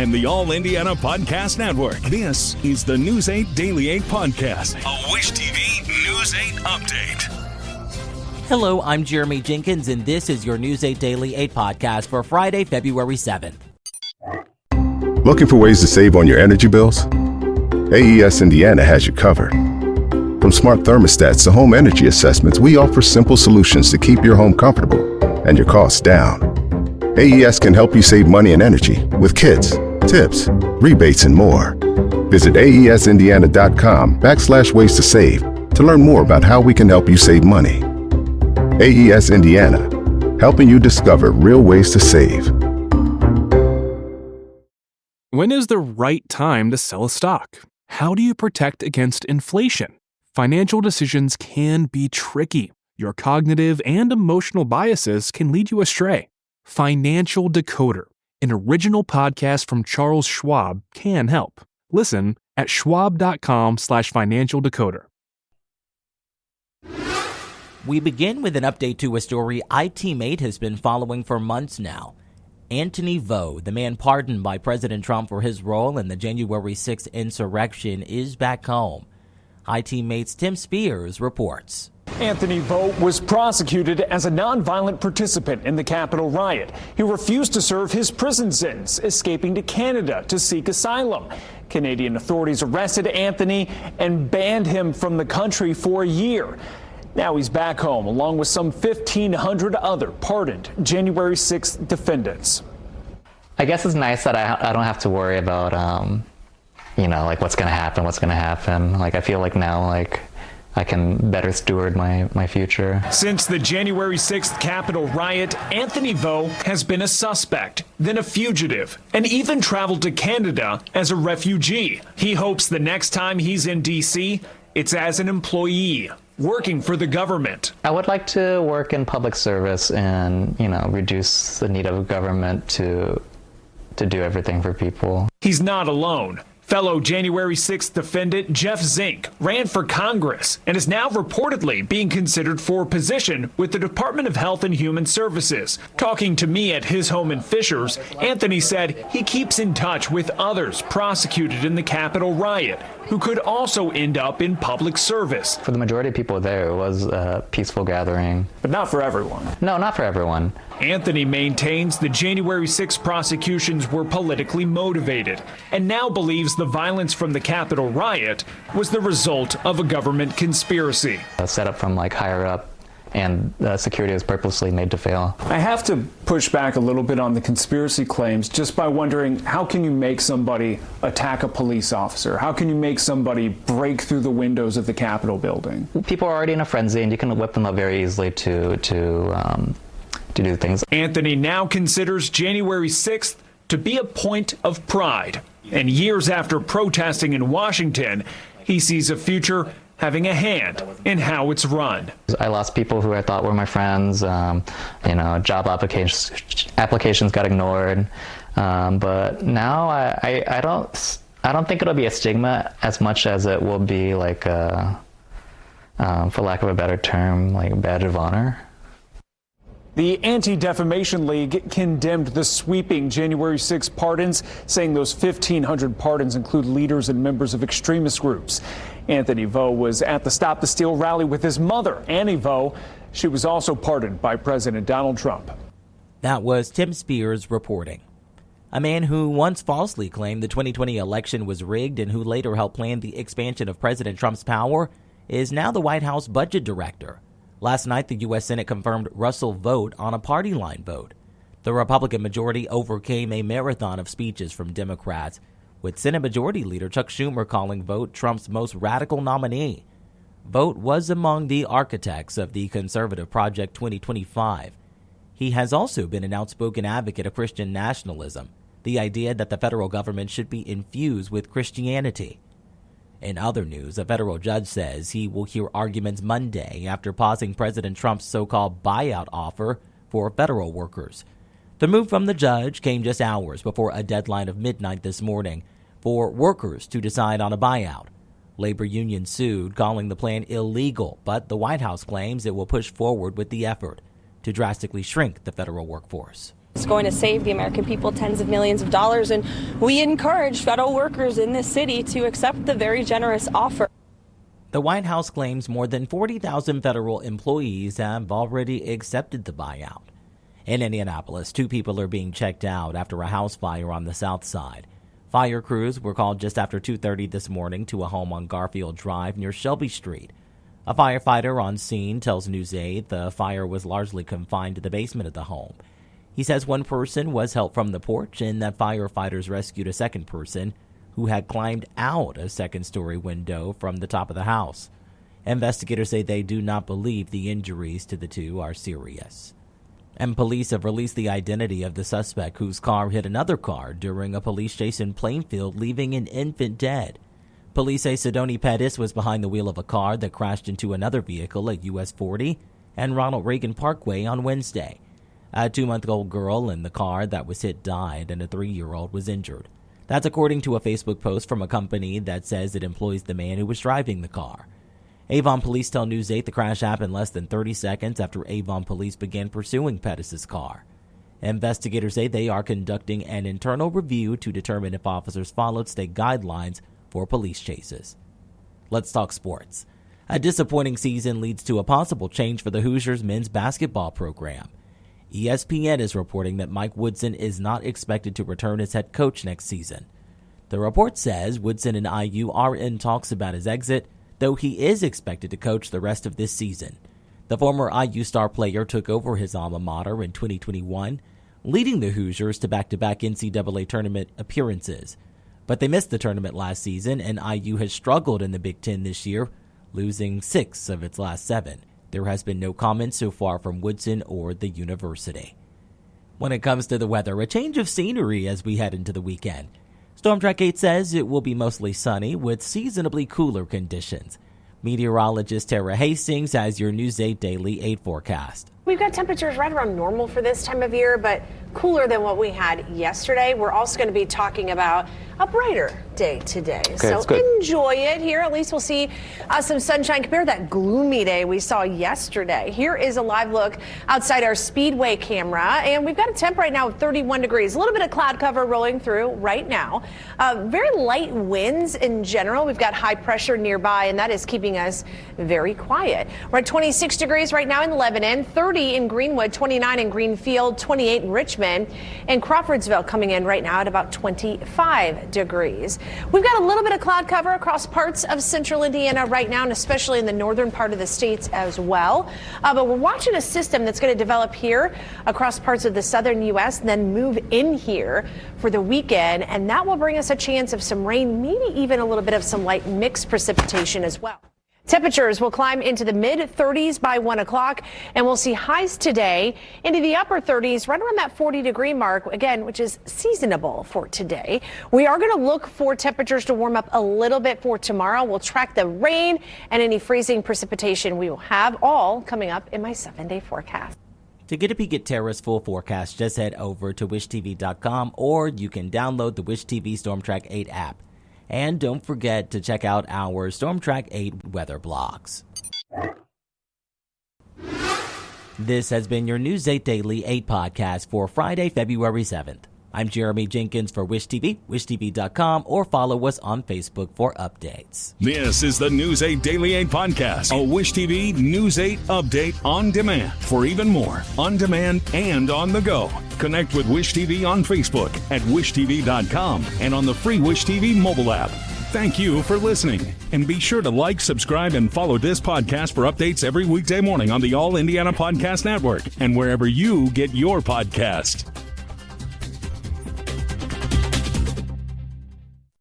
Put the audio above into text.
and the All Indiana Podcast Network. This is the News 8 Daily 8 Podcast, a Wish TV News 8 update. Hello, I'm Jeremy Jenkins, and this is your News 8 Daily 8 Podcast for Friday, February 7th. Looking for ways to save on your energy bills? AES Indiana has you covered. From smart thermostats to home energy assessments, we offer simple solutions to keep your home comfortable and your costs down. AES can help you save money and energy with kits, tips, rebates, and more. Visit aesindiana.com/ways to save to learn more about how we can help you save money. AES Indiana, helping you discover real ways to save. When is the right time to sell a stock? How do you protect against inflation? Financial decisions can be tricky. Your cognitive and emotional biases can lead you astray. Financial Decoder, an original podcast from Charles Schwab, can help. Listen at schwab.com/financial decoder. We begin with an update to a story iTeammate has been following for months now. Anthony Vo, the man pardoned by President Trump for his role in the January 6th insurrection, is back home. iTeammate's Tim Spears reports. Anthony Vo was prosecuted as a nonviolent participant in the Capitol riot. He refused to serve his prison sentence, escaping to Canada to seek asylum. Canadian authorities arrested Anthony and banned him from the country for a year. Now he's back home, along with some 1,500 other pardoned January 6th defendants. I guess it's nice that I don't have to worry about, like what's going to happen. Like, I feel like now, like, I can better steward my future. Since the January 6th Capitol riot, Anthony Vo has been a suspect, then a fugitive, and even traveled to Canada as a refugee. He hopes the next time he's in D.C., it's as an employee, working for the government. I would like to work in public service and, reduce the need of government to do everything for people. He's not alone. Fellow January 6th defendant Jeff Zink ran for Congress and is now reportedly being considered for a position with the Department of Health and Human Services. Talking to me at his home in Fishers, Anthony said he keeps in touch with others prosecuted in the Capitol riot who could also end up in public service. For the majority of people there, it was a peaceful gathering. But not for everyone. No, not for everyone. Anthony maintains the January 6 prosecutions were politically motivated and now believes the violence from the Capitol riot was the result of a government conspiracy. Set up from higher up, and security was purposely made to fail. I have to push back a little bit on the conspiracy claims just by wondering, how can you make somebody attack a police officer? How can you make somebody break through the windows of the Capitol building? People are already in a frenzy, and you can whip them up very easily to do things. Anthony now considers January 6th to be a point of pride. And years after protesting in Washington, he sees a future having a hand in how it's run. I lost people who I thought were my friends. Job applications got ignored. But now I don't think it'll be a stigma as much as it will be like for lack of a better term, like a badge of honor. The Anti-Defamation League condemned the sweeping January 6 pardons, saying those 1,500 pardons include leaders and members of extremist groups. Anthony Vo was at the Stop the Steal rally with his mother, Annie Vo. She was also pardoned by President Donald Trump. That was Tim Spears reporting. A man who once falsely claimed the 2020 election was rigged and who later helped plan the expansion of President Trump's power is now the White House budget director. Last night, the U.S. Senate confirmed Russell Vogt on a party line vote. The Republican majority overcame a marathon of speeches from Democrats, with Senate Majority Leader Chuck Schumer calling Vogt Trump's most radical nominee. Vogt was among the architects of the conservative Project 2025. He has also been an outspoken advocate of Christian nationalism, the idea that the federal government should be infused with Christianity. In other news, a federal judge says he will hear arguments Monday after pausing President Trump's so-called buyout offer for federal workers. The move from the judge came just hours before a deadline of midnight this morning for workers to decide on a buyout. Labor unions sued, calling the plan illegal, but the White House claims it will push forward with the effort to drastically shrink the federal workforce. It's going to save the American people tens of millions of dollars, and we encourage federal workers in this city to accept the very generous offer. The White House claims more than 40,000 federal employees have already accepted the buyout. In Indianapolis, 2 people are being checked out after a house fire on the south side. Fire crews were called just after 2:30 this morning to a home on Garfield Drive near Shelby Street. A firefighter on scene tells News 8 the fire was largely confined to the basement of the home. He says one person was helped from the porch and that firefighters rescued a second person who had climbed out a second-story window from the top of the house. Investigators say they do not believe the injuries to the 2 are serious. And police have released the identity of the suspect whose car hit another car during a police chase in Plainfield, leaving an infant dead. Police say Sidoni Pettis was behind the wheel of a car that crashed into another vehicle at US 40 and Ronald Reagan Parkway on Wednesday. A 2-month-old girl in the car that was hit died and a 3-year-old was injured. That's according to a Facebook post from a company that says it employs the man who was driving the car. Avon police tell News 8 the crash happened less than 30 seconds after Avon police began pursuing Pettis' car. Investigators say they are conducting an internal review to determine if officers followed state guidelines for police chases. Let's talk sports. A disappointing season leads to a possible change for the Hoosiers men's basketball program. ESPN is reporting that Mike Woodson is not expected to return as head coach next season. The report says Woodson and IU are in talks about his exit, though he is expected to coach the rest of this season. The former IU star player took over his alma mater in 2021, leading the Hoosiers to back-to-back NCAA tournament appearances. But they missed the tournament last season, and IU has struggled in the Big Ten this year, losing 6 of its last 7. There has been no comment so far from Woodson or the university. When it comes to the weather, a change of scenery as we head into the weekend. Storm Track 8 says it will be mostly sunny with seasonably cooler conditions. Meteorologist Tara Hastings has your News 8 Daily 8 forecast. We've got temperatures right around normal for this time of year, but cooler than what we had yesterday. We're also going to be talking about a brighter day today. So enjoy it here. At least we'll see some sunshine compared to that gloomy day we saw yesterday. Here is a live look outside our Speedway camera, and we've got a temp right now of 31 degrees. A little bit of cloud cover rolling through right now. Very light winds in general. We've got high pressure nearby, and that is keeping us very quiet. We're at 26 degrees right now in Lebanon, 30 in Greenwood, 29 in Greenfield, 28 in Richmond, and Crawfordsville coming in right now at about 25 degrees. We've got a little bit of cloud cover across parts of central Indiana right now, and especially in the northern part of the states as well. But we're watching a system that's going to develop here across parts of the southern U.S. and then move in here for the weekend, and that will bring us a chance of some rain, maybe even a little bit of some light mixed precipitation as well. Temperatures will climb into the mid-30s by 1 o'clock, and we'll see highs today into the upper 30s, right around that 40-degree mark, again, which is seasonable for today. We are going to look for temperatures to warm up a little bit for tomorrow. We'll track the rain and any freezing precipitation we will have all coming up in my 7-day forecast. To get a peek at Tara's full forecast, just head over to wishtv.com, or you can download the Wish TV Storm Track 8 app. And don't forget to check out our Storm Track 8 weather blogs. This has been your News 8 Daily 8 podcast for Friday, February 7th. I'm Jeremy Jenkins for Wish TV, wishtv.com, or follow us on Facebook for updates. This is the News 8 Daily 8 podcast, a Wish TV News 8 update on demand. For even more, on demand and on the go, connect with Wish TV on Facebook at wishtv.com and on the free Wish TV mobile app. Thank you for listening, and be sure to like, subscribe, and follow this podcast for updates every weekday morning on the All Indiana Podcast Network and wherever you get your podcast.